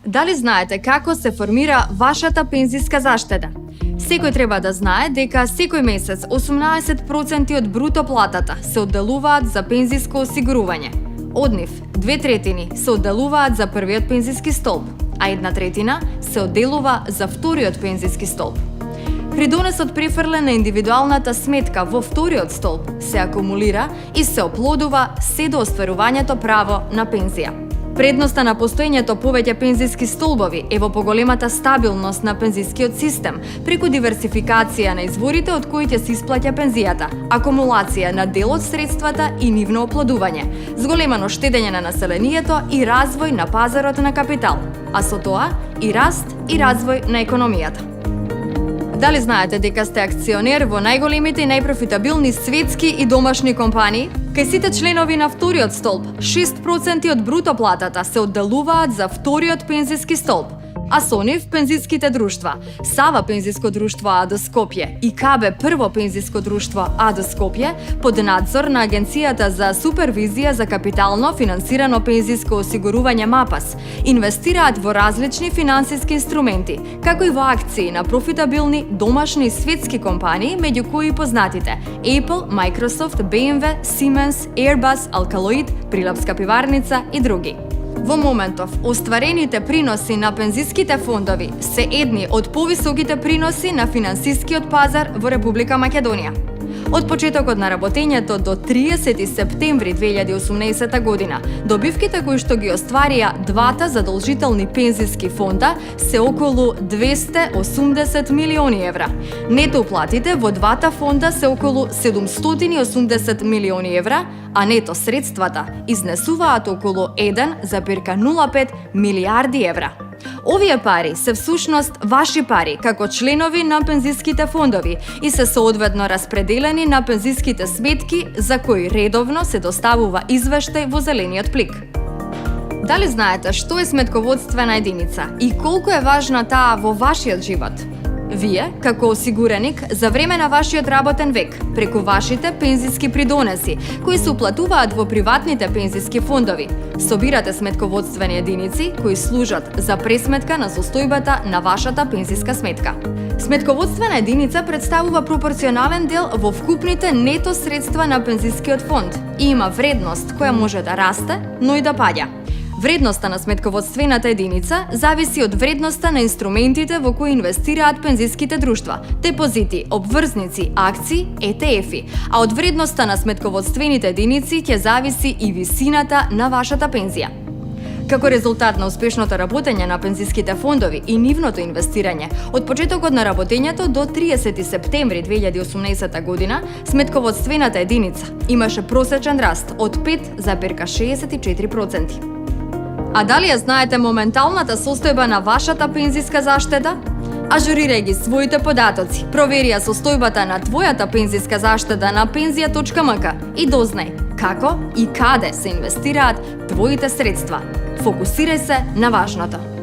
Дали знаете како се формира вашата пензиска заштеда? Секој треба да знае дека секој месец 18% од бруто платата се одделуваат за пензиско осигурување. Од нив, 2/3 се одделуваат за првиот пензиски столб, а 1/3 се одделува за вториот пензиски столб. Придонесот префрлен на индивидуалната сметка во вториот столб се акумулира и се оплодува се до остварувањето право на пензија. Предноста на постоењето повеќе пензиски столбови е во поголемата стабилност на пензискиот систем преку диверсификација на изворите од кои ќе се исплаќа пензијата, акумулација на дел од средствата и нивно оплодување, зголемано штедење на населението и развој на пазарот на капитал, а со тоа и раст и развој на економијата. Дали знаете дека сте акционер во најголемите и најпрофитабилни светски и домашни компании? Кај сите членови на вториот столб, 6% од бруто платата се одделуваат за вториот пензиски столб, а со нив пензиските друштва Сава пензиско друштво АД Скопје и КБ Прво пензиско друштво АД Скопје под надзор на Агенцијата за супервизија за капитално финансирано пензиско осигурување МАПАС инвестираат во различни финансиски инструменти, како и во акции на профитабилни домашни и светски компании, меѓу кои познатите Apple, Microsoft, BMW, Siemens, Airbus, Alkaloid, Прилапска пиварница и други. Во моментов, остварените приноси на пензиските фондови се едни од повисоките приноси на финансискиот пазар во Република Македонија. Од почетокот на работењето до 30 септември 2018 година, добивките кои што ги остварија двата задолжителни пензиски фонда се околу 280 милиони евра. Нето уплатите во двата фонда се околу 780 милиони евра, а нето средствата изнесуваат околу 1,05 милиарди евра. Овие пари се всушност ваши пари како членови на пензиските фондови и се соодветно распределени на пензиските сметки за кои редовно се доставува извештај во зелениот плик. Дали знаете што е сметководствена единица и колку е важна таа во вашиот живот? Вие, како осигуреник, за време на вашиот работен век, преку вашите пензиски придонеси, кои се уплатуваат во приватните пензиски фондови, собирате сметководствени единици кои служат за пресметка на состојбата на вашата пензиска сметка. Сметководствена единица представува пропорционален дел во вкупните нето средства на пензискиот фонд и има вредност која може да расте, но и да паѓа. Вредноста на сметководствената единица зависи од вредноста на инструментите во кои инвестираат пензиските друштва, депозити, обврзници, акции, ETF-и, а од вредноста на сметководствените единици ќе зависи и висината на вашата пензија. Како резултат на успешното работење на пензиските фондови и нивното инвестирање, од почетокот на работењето до 30 септември 2018 година, сметководствената единица имаше просечен раст од 5,64%. А дали ја знаете моменталната состојба на вашата пензиска заштеда? Ажурирај ги своите податоци, провери ја состојбата на твојата пензиска заштеда на penzia.mk и дознај како и каде се инвестираат твоите средства. Фокусирај се на важното.